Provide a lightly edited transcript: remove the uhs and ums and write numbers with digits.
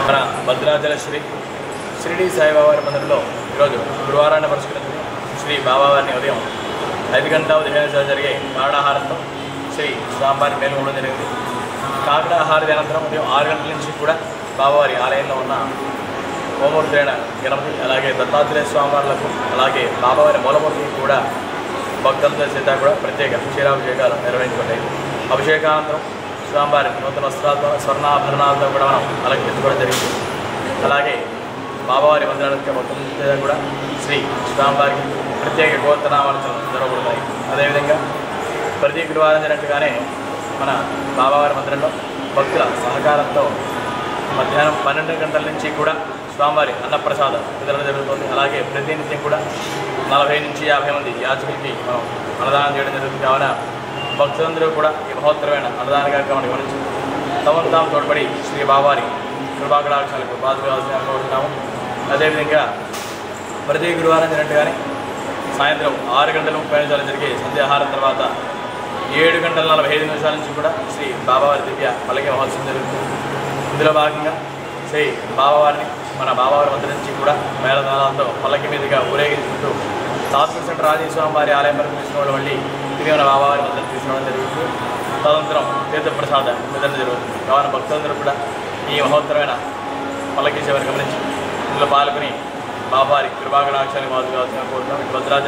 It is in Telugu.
మన భద్రాచల షిరిడి సాయిబాబా మందిరంలో ఈరోజు గురువారాన్ని పురస్కరించుకుని శ్రీ బాబావారిని ఉదయం 5 గంటల 15 నిమిషాలు జరిగే కాకడాహారంతో శ్రీ స్వామివారి మేలుకోవడం జరిగింది. కాకడాహారతి అనంతరం ఉదయం 6 గంటల నుంచి కూడా బాబావారి ఆలయంలో ఉన్న హోమూర్తైన గణపతి అలాగే దత్తాత్రేయ స్వామివార్లకు అలాగే బాబావారి మూలమూర్తికి కూడా భక్తులతో చేత కూడా ప్రత్యేక క్షీరాభిషేకాలు నిర్వహించుకుంటాయి. అభిషేకానంతరం స్వామివారి నూతన వస్త్రాలతో స్వర్ణాభరణాలతో కూడా మనం అలంకరించుకోవడం జరిగింది. అలాగే బాబావారి మందిరాలకి భక్తుల కూడా శ్రీ స్వామివారికి ప్రత్యేక గోత్రనామార్చనలు జరగబడతాయి. అదేవిధంగా ప్రతి గురువారం జరిగినట్టుగానే మన బాబావారి మందిరంలో భక్తుల సహకారంతో మధ్యాహ్నం 12 గంటల నుంచి కూడా స్వామివారి అన్నప్రసాదం వితరణ జరుగుతుంది. అలాగే ప్రతినిత్యం కూడా 40 నుంచి 50 మంది యాచకులకి మనం అన్నదానం చేయడం జరుగుతుంది. కావున భక్తులందరూ కూడా ఈ మహోత్తరమైన అన్నదాన కార్యక్రమాన్ని గమనించి తమను తాము తోడ్పడి శ్రీ బాబావారి కృపాకటాక్షాలకు బాధలు కోరుతున్నాము. అదేవిధంగా ప్రతి గురువారం జరిగినట్టుగానే సాయంత్రం 6 గంటల 30 నిమిషాలు జరిగే సంధ్యాహారం తర్వాత 7 గంటల 45 నిమిషాల నుంచి కూడా శ్రీ బాబావారి దివ్య పల్లకి మహోత్సవం జరుగుతుంది. ఇందులో భాగంగా శ్రీ బాబావారిని మన బాబావారి వద్ద నుంచి కూడా మేళతాళాలతో పల్లకి మీదుగా ఊరేగించుకుంటూ సాత్పురుషుడు రాజేశ్వరం వారి ఆలయం వరకు తీసుకున్న మళ్ళీ తిరిగి మన బాబావారి వద్ద తీసుకోవడం జరుగుతుంది. తదనంతరం తీర్థప్రసాద వితరణ జరుగుతుంది. కావున భక్తులందరూ కూడా ఈ మహోత్తరమైన పల్లకి సేవను గమనించి ఇందులో పాల్గొని బాబావారి కృపాకటాక్షాన్ని కోరుతున్నాం. భద్రాచలం